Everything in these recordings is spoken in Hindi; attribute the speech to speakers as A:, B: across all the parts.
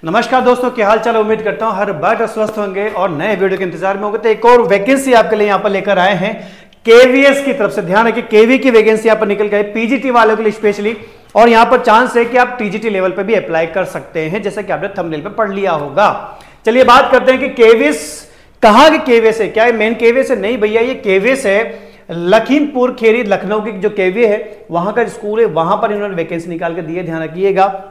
A: नमस्कार दोस्तों, क्या हाल चाल। उम्मीद करता हूं हर बार स्वस्थ होंगे और नए वीडियो के इंतजार में होंगे। तो एक और वैकेंसी आपके लिए यहां पर लेकर आए हैं केवीएस की तरफ से। ध्यान रखिए, केवी की वैकेंसी यहां पर निकल गई पीजीटी वालों के लिए स्पेशली, और यहां पर चांस है कि आप टीजीटी लेवल पर भी अप्लाई कर सकते हैं, जैसा कि आपने थंबनेल पे पढ़ लिया होगा। चलिए बात करते हैं कि केवीएस कहां के केवीएस है। क्या ये मेन केवीएस है? नहीं भैया, ये केवीएस है लखीमपुर खेरी, लखनऊ की जो केवी है वहां का स्कूल है, वहां पर इन्होंने वैकेंसी निकाल के दी है। ध्यान रखिएगा,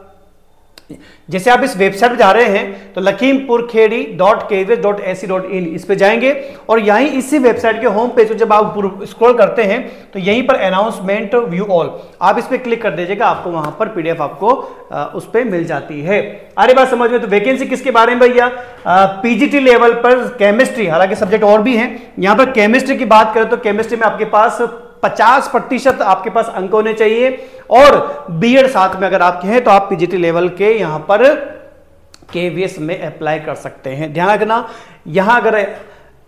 A: जैसे आप इस वेबसाइट पे जा रहे हैं तो lakhimpurkheri.kvs.ac.in इस पे जाएंगे और यहीं इसी वेबसाइट के होम पेज जब आप स्क्रॉल करते हैं तो यहीं पर अनाउंसमेंट व्यू ऑल आप इस पे क्लिक कर दीजिएगा, आपको वहां पर पीडीएफ आपको उस पे मिल जाती है। अरे बात समझ में। तो वैकेंसी किसके बारे में भैया? पीजीटी लेवल पर केमिस्ट्री, हालांकि सब्जेक्ट और भी हैं। यहां पर केमिस्ट्री की बात करें तो केमिस्ट्री में आपके पास 50% आपके पास अंक होने चाहिए, और बीएड साथ में अगर आपके हैं तो आप पीजीटी लेवल के यहां पर केवीएस में अप्लाई कर सकते हैं। ध्यान रखना, यहां अगर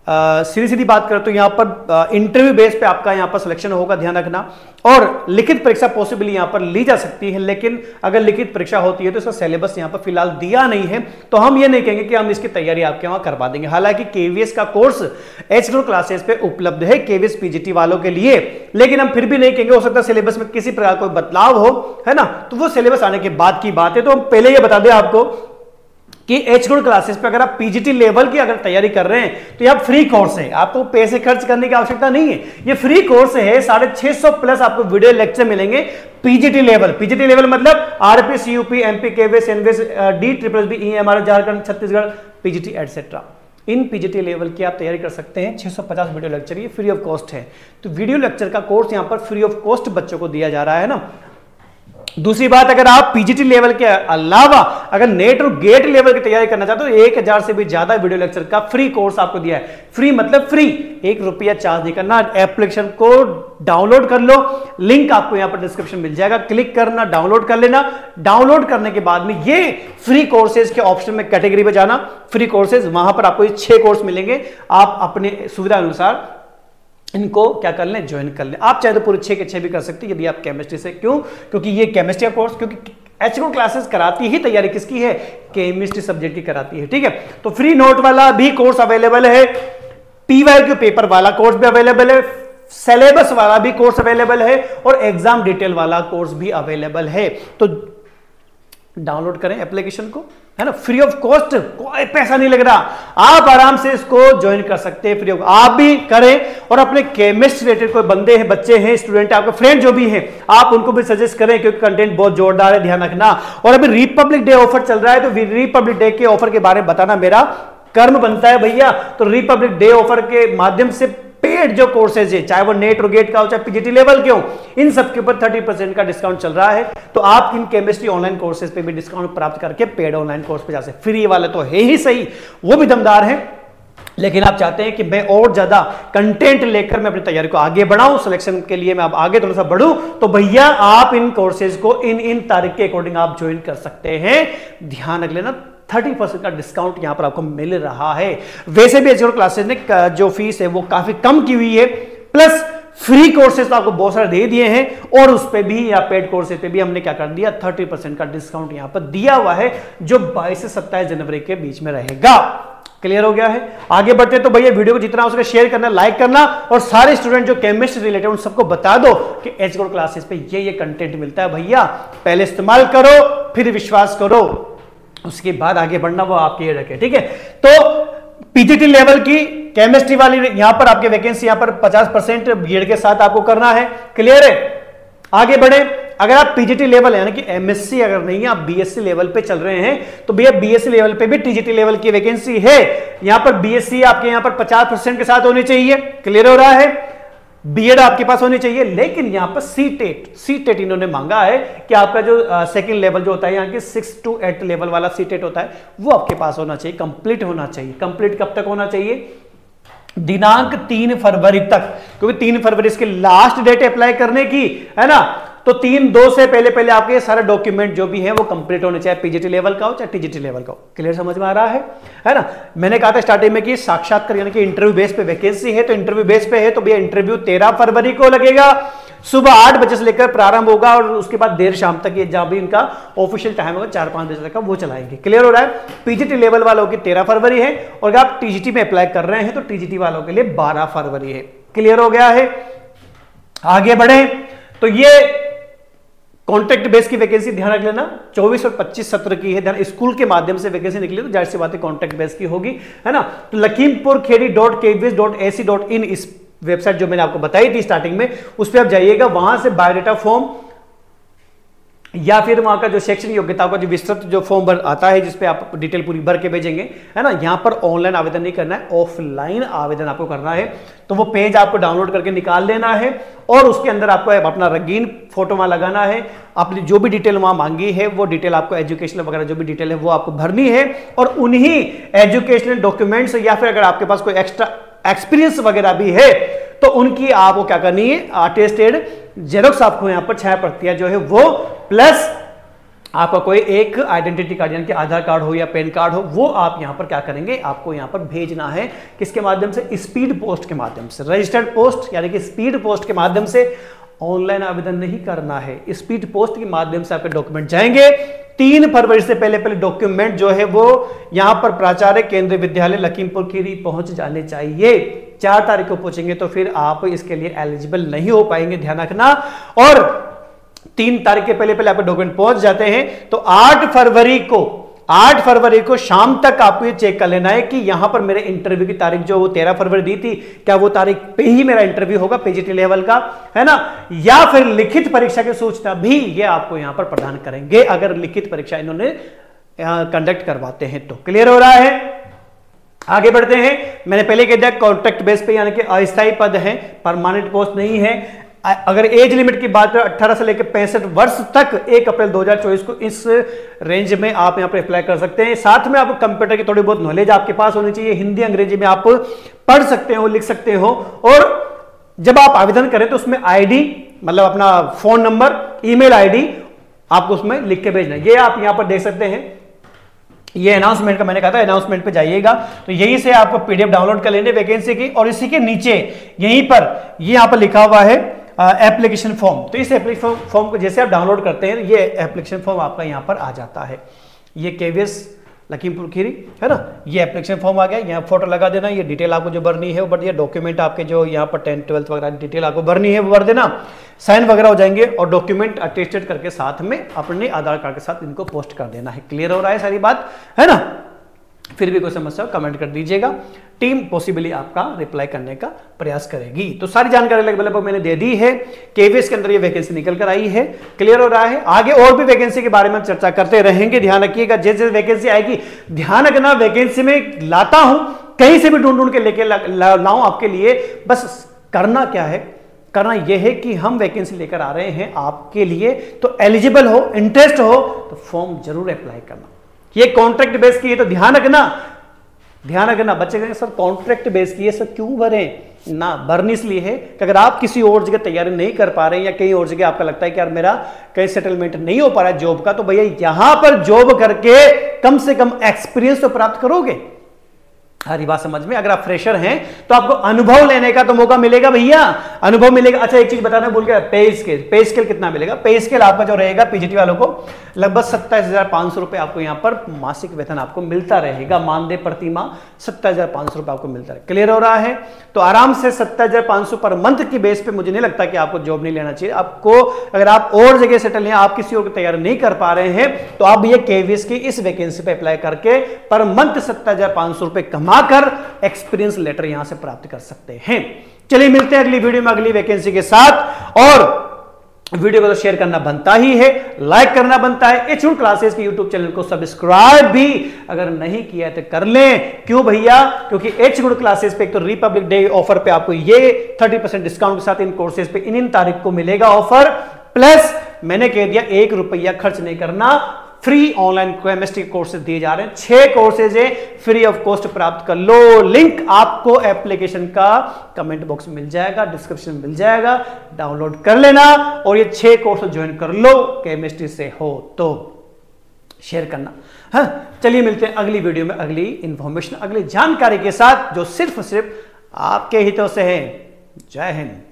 A: सीधी सीधी बात करें तो यहां पर इंटरव्यू बेस पे आपका यहां पर सिलेक्शन होगा। ध्यान रखना, और लिखित परीक्षा पॉसिबली यहां पर ली जा सकती है, लेकिन अगर लिखित परीक्षा होती है तो इसका सिलेबस यहां पर फिलहाल दिया नहीं है, तो हम ये नहीं कहेंगे कि हम इसकी तैयारी आपके वहां करवा देंगे। हालांकि केवीएस का कोर्स एचग्रो क्लासेस पे उपलब्ध है केवीएस पीजीटी वालों के लिए, लेकिन हम फिर भी नहीं कहेंगे, हो सकता है सिलेबस में किसी प्रकार कोई बदलाव हो, है ना, तो वो सिलेबस आने के बाद की बात है। तो हम पहले ये बता दें आपको कि एचग्रो क्लासेस पे अगर आप पीजीटी लेवल की अगर तैयारी कर रहे हैं तो यह फ्री कोर्स है, आपको पैसे खर्च करने की आवश्यकता नहीं है। ये फ्री कोर्स है, 650 प्लस आपको वीडियो लेक्चर मिलेंगे पीजीटी लेवल। पीजीटी लेवल मतलब RP, CUP, MP, KVS, NVS, D triple B, EMR, Jharkhand, Chhattisgarh, PGT etcetera. इन पीजीटी लेवल की आप तैयारी कर सकते हैं। 650 वीडियो लेक्चर, ये फ्री ऑफ कॉस्ट है। तो वीडियो लेक्चर का कोर्स यहां पर फ्री ऑफ कॉस्ट बच्चों को दिया जा रहा है ना। दूसरी बात, अगर आप पीजीटी लेवल के अलावा अगर नेट और गेट लेवल की तैयारी करना चाहते हो तो 1000 से भी ज्यादा वीडियो लेक्चर का फ्री कोर्स आपको दिया है। फ्री मतलब फ्री, 1 रुपया चार्ज नहीं करना। एप्लीकेशन को डाउनलोड कर लो, लिंक आपको यहां पर डिस्क्रिप्शन मिल जाएगा, क्लिक करना, डाउनलोड कर लेना। डाउनलोड करने के बाद में ये फ्री कोर्सेज के ऑप्शन में कैटेगरी पे जाना, फ्री कोर्सेज, वहां पर आपको ये 6 कोर्स मिलेंगे। आप अपने सुविधा अनुसार इनको क्या कर लें, ज्वाइन कर लें। आप चाहे तो पूरे 6 के 6 भी कर सकते हैं यदि आप केमिस्ट्री से। क्यों? क्योंकि ये केमिस्ट्री का कोर्स, क्योंकि एचग्रो क्लासेस कराती ही तैयारी किसकी है? केमिस्ट्री सब्जेक्ट की कराती है। ठीक है, तो फ्री नोट वाला भी कोर्स अवेलेबल है, पीवाईक्यू पेपर वाला कोर्स भी अवेलेबल है, सिलेबस वाला भी कोर्स अवेलेबल है, और एग्जाम डिटेल वाला कोर्स भी अवेलेबल है। तो डाउनलोड करें एप्लीकेशन को, है ना, फ्री ऑफ कॉस्ट, कोई पैसा नहीं लग रहा, आप आराम से इसको ज्वाइन कर सकते हैं फ्री ऑफ। आप भी करें और अपने केमिस्ट्री रिलेटेड कोई बंदे हैं, बच्चे हैं, स्टूडेंट, आपके फ्रेंड जो भी हैं, आप उनको भी सजेस्ट करें, क्योंकि कंटेंट बहुत जोरदार है। ध्यान रखना। और अभी रिपब्लिक डे ऑफर चल रहा है, तो रिपब्लिक डे के ऑफर के बारे में बताना मेरा कर्म बनता है भैया। तो रिपब्लिक डे ऑफर के माध्यम से पेड जो कोर्सेज है, चाहे वो नेट और गेट का हो, चाहे पीजीटी लेवल के हो, इन सब के ऊपर 30% का डिस्काउंट चल रहा है। तो आप इन केमिस्ट्री ऑनलाइन कोर्सेज पे भी डिस्काउंट प्राप्त करके पेड ऑनलाइन कोर्स पे जा सकते। फ्री वाले तो है ही सही, वो भी दमदार है, लेकिन आप चाहते हैं कि मैं और ज्यादा कंटेंट लेकर मैं अपनी तैयारी को आगे बढ़ाऊं, सिलेक्शन के लिए मैं अब आगे थोड़ा सा बढ़ूं, तो भैया आप इन कोर्सेज को इन तारीख के अकॉर्डिंग आप ज्वाइन कर सकते हैं। ध्यान रख लेना, 30% का डिस्काउंट यहां पर आपको मिल रहा है। वैसे भी एचग्रो क्लासेस ने जो फीस है वो काफी कम की हुई है, प्लस फ्री कोर्सेज तो आपको बहुत सारे दे दिए हैं, और उस पे भी या पेड कोर्सेज पे भी हमने क्या कर दिया, 30% का डिस्काउंट यहां पर दिया हुआ है, जो 22 से 27 जनवरी के बीच में रहेगा। क्लियर हो गया है? आगे बढ़ते तो भैया वीडियो को जितना हो सके शेयर करना, लाइक करना, और सारे स्टूडेंट जो केमिस्ट्री रिलेटेड उन सबको बता दो कि एचग्रो क्लासेस पे ये कंटेंट मिलता है भैया, पहले इस्तेमाल करो, फिर विश्वास करो, उसके बाद आगे बढ़ना वो आपके ये रखे। ठीक है, तो पीजीटी लेवल की केमिस्ट्री वाली यहां पर आपके वैकेंसी यहां पर 50% बीएड के साथ आपको करना है। क्लियर है? आगे बढ़े। अगर आप पीजीटी लेवल यानी कि एमएससी अगर नहीं है, आप बीएससी लेवल पे चल रहे हैं, तो भैया बीएससी लेवल पे भी टीजीटी लेवल की वैकेंसी है। यहां पर बीएससी आपके यहां पर 50% के साथ होनी चाहिए। क्लियर हो रहा है? बीएड आपके पास होनी चाहिए, लेकिन यहां पर सीटेट इन्होंने मांगा है कि आपका जो सेकंड लेवल जो होता है, यहां के 6 to 8 लेवल वाला सीटेट होता है, वो आपके पास होना चाहिए, कंप्लीट होना चाहिए। कंप्लीट कब तक होना चाहिए? दिनांक 3 फरवरी तक, क्योंकि 3 फरवरी इसके लास्ट डेट अप्लाई करने की है ना। तो 3/2 से पहले आपके सारे डॉक्यूमेंट जो भी है वो कंप्लीट होने चाहिए, पीजीटी लेवल का हो चाहे टीजीटी लेवल का हो। क्लियर समझ में आ रहा है ना। मैंने कहा था स्टार्टिंग में कि साक्षात्कार यानी कि इंटरव्यू बेस पे वैकेंसी है, तो इंटरव्यू बेस पे है तो भैया इंटरव्यू 13 फरवरी को लगेगा। सुबह 8 बजे से लेकर प्रारंभ होगा और उसके बाद देर शाम तक ये जहां भी इनका ऑफिशियल टाइम होगा 4-5 बजे तक का वो चलाएंगे। क्लियर हो रहा है। पीजीटी लेवल वालों की 13 फरवरी है और अगर आप टीजीटी में अप्लाई कर रहे हैं तो टीजीटी वालों के लिए 12 फरवरी है। क्लियर हो गया है। आगे बढ़े तो ये कॉन्ट्रैक्ट बेस की वैकेंसी ध्यान रख लेना, 24 और 25 सत्र की है। ध्यान, स्कूल के माध्यम से वैकेंसी निकली तो जाहिर सी बात है कॉन्ट्रैक्ट बेस की होगी, है ना। तो lakhimpurkheri.kbis.ac.in इस वेबसाइट जो मैंने आपको बताई थी स्टार्टिंग में, उस पर आप जाइएगा, वहां से बायोडाटा फॉर्म या फिर वहां का जो शैक्षणिक योग्यता का जो विस्तृत जो फॉर्म आता है जिसपे आप डिटेल पूरी भर के भेजेंगे, है ना। यहां पर ऑनलाइन आवेदन नहीं करना है, ऑफलाइन आवेदन आपको करना है। तो वो पेज आपको डाउनलोड करके निकाल लेना है और उसके अंदर आपको अपना रंगीन फोटो वहां लगाना है। अपनी जो भी डिटेल वहां मांगी है वो डिटेल आपको एजुकेशनल वगैरह जो भी डिटेल है वो आपको भरनी है और उन्हीं एजुकेशनल डॉक्यूमेंट्स या फिर अगर आपके पास कोई एक्स्ट्रा एक्सपीरियंस वगैरह भी है तो उनकी आपको क्या करनी है, अटेस्टेड जेरोक्स आपको यहां पर 6 प्रतियां जो है वो, प्लस आपका कोई एक आइडेंटिटी कार्ड यानी कि आधार कार्ड हो या पैन कार्ड हो, वो आप यहां पर क्या करेंगे, आपको यहां पर भेजना है। किसके माध्यम से? स्पीड पोस्ट के माध्यम से। रजिस्टर्ड पोस्ट यानी कि स्पीड पोस्ट के माध्यम से, ऑनलाइन आवेदन नहीं करना है, स्पीड पोस्ट के माध्यम से आपके डॉक्यूमेंट जाएंगे। 3 फरवरी से पहले डॉक्यूमेंट जो है वो यहां पर प्राचार्य केंद्रीय विद्यालय लखीमपुर खीरी पहुंच जाने चाहिए। 4 तारीख को पहुंचेंगे तो फिर आप इसके लिए एलिजिबल नहीं हो पाएंगे, ध्यान रखना। और 3 तारीख के पहले आपके डॉक्यूमेंट पहुंच जाते हैं तो 8 फरवरी को शाम तक आपको ये चेक कर लेना है कि यहां पर मेरे इंटरव्यू की तारीख जो वो 13 फरवरी दी थी, क्या वो तारीख पे ही मेरा इंटरव्यू होगा पीजीटी लेवल का, है ना, या फिर लिखित परीक्षा की सूचना भी ये आपको यहां पर प्रदान करेंगे अगर लिखित परीक्षा इन्होंने कंडक्ट करवाते हैं तो। क्लियर हो रहा है। आगे बढ़ते हैं। मैंने पहले कह दिया कॉन्ट्रैक्ट बेस पे यानी कि अस्थायी पद है, परमानेंट पोस्ट नहीं है। अगर एज लिमिट की बात करें 18 से लेकर 65 वर्ष तक 1 अप्रैल 2024 को इस रेंज में आप यहां पर अप्लाई कर सकते हैं। साथ में आपको कंप्यूटर की थोड़ी बहुत नॉलेज आपके पास होनी चाहिए, हिंदी अंग्रेजी में आप पढ़ सकते हो, लिख सकते हो। और जब आप आवेदन करें तो उसमें आईडी मतलब अपना फोन नंबर, ईमेल आईडी आपको उसमें लिख के भेजना। ये आप यहां पर देख सकते हैं, ये अनाउंसमेंट का मैंने कहा था, अनाउंसमेंट पे जाइएगा तो यहीं से आपको पीडीएफ डाउनलोड कर लेने वैकेंसी की। और इसी के नीचे यहीं पर ये यहां पर लिखा हुआ है एप्लीकेशन फॉर्म। तो इस एप्लीकेशन फॉर्म को जैसे आप डाउनलोड करते हैं ये एप्लीकेशन फॉर्म आपका यहां पर आ जाता है। ये केवीएस लखीमपुर खीरी है ना, ये एप्लीकेशन फॉर्म आ गया। यहाँ फोटो लगा देना, ये डिटेल आपको जो भरनी है वो भर दिया, डॉक्यूमेंट आपके जो यहाँ पर 10th 12th वगैरह डिटेल आपको भरनी है वो भर देना, साइन वगैरह हो जाएंगे और डॉक्यूमेंट अटेस्टेड करके साथ में अपने आधार कार्ड के साथ इनको पोस्ट कर देना है। क्लियर हो रहा है सारी बात, है ना। फिर भी कोई समस्या हो कमेंट कर दीजिएगा, टीम पॉसिबली आपका रिप्लाई करने का प्रयास करेगी। तो सारी जानकारी लगभग मैंने दे दी है। केवीएस के अंदर ये वैकेंसी निकल कर आई है। क्लियर हो रहा है। आगे और भी वैकेंसी के बारे में चर्चा करते रहेंगे, ध्यान रखिएगा। जैसे वैकेंसी आएगी ध्यान रखना, वैकेंसी में लाता हूं कहीं से भी ढूंढ के लेके लाऊं आपके लिए। बस करना क्या है, करना यह है कि हम वैकेंसी लेकर आ रहे हैं आपके लिए, तो एलिजिबल हो, इंटरेस्ट हो तो फॉर्म जरूर अप्लाई करना। ये कॉन्ट्रैक्ट बेस की है तो ध्यान रखना बच्चे कहेंगे सर कॉन्ट्रैक्ट बेस की है सर क्यों भरें ना, भरनी इसलिए है कि अगर आप किसी और जगह तैयारी नहीं कर पा रहे हैं या कहीं और जगह आपका लगता है कि यार मेरा कहीं सेटलमेंट नहीं हो पा रहा है जॉब का, तो भैया यहां पर जॉब करके कम से कम एक्सपीरियंस तो प्राप्त करोगे। हरी बात समझ में। अगर आप फ्रेशर हैं तो आपको अनुभव लेने का तो मौका मिलेगा भैया, अनुभव मिलेगा। अच्छा एक चीज बताना भूल गया, पे स्केल कितना मिलेगा? पे स्केल आपका जो रहेगा पीजीटी वालों को लगभग 27,500 रुपए आपको यहां पर मासिक वेतन आपको मिलता रहेगा, मानदेय प्रति माह 27,500 रुपए आपको मिलता है। क्लियर हो रहा है। तो आराम से 27,500 पर मंथ की बेस पे मुझे नहीं लगता कि आपको जॉब नहीं लेना चाहिए। आपको अगर आप और जगह सेटल हैं, आप किसी और की तैयारी नहीं कर पा रहे हैं, तो आप ये केवीएस की इस वैकेंसी पे अप्लाई करके पर मंथ 27,500 रुपए कर एक्सपीरियंस लेटर यहां से प्राप्त कर सकते हैं। चलिए मिलते हैं अगली वीडियो में अगली वैकेंसी के साथ। और वीडियो को तो शेयर करना बनता ही है, लाइक करना बनता है। एचयूड क्लासेस के यूट्यूब चैनल को सब्सक्राइब भी अगर नहीं किया है तो कर लें। क्यों भैया? क्योंकि एचयूड क्लासेस पे एक तो रिपब्लिक डे ऑफर पे आपको ये 30% डिस्काउंट के साथ इन कोर्सेज पे इन तारीख को मिलेगा ऑफर। प्लस मैंने कह दिया 1 रुपया खर्च नहीं करना, फ्री ऑनलाइन केमिस्ट्री कोर्सेज दिए जा रहे हैं। 6 कोर्सेज है, फ्री ऑफ कॉस्ट प्राप्त कर लो। लिंक आपको एप्लीकेशन का कमेंट बॉक्स में मिल जाएगा, डिस्क्रिप्शन में मिल जाएगा, डाउनलोड कर लेना और ये 6 कोर्स ज्वाइन कर लो। केमिस्ट्री से हो तो शेयर करना। हाँ चलिए मिलते हैं अगली वीडियो में अगली इंफॉर्मेशन, अगली जानकारी के साथ जो सिर्फ आपके हितों से है। जय हिंद।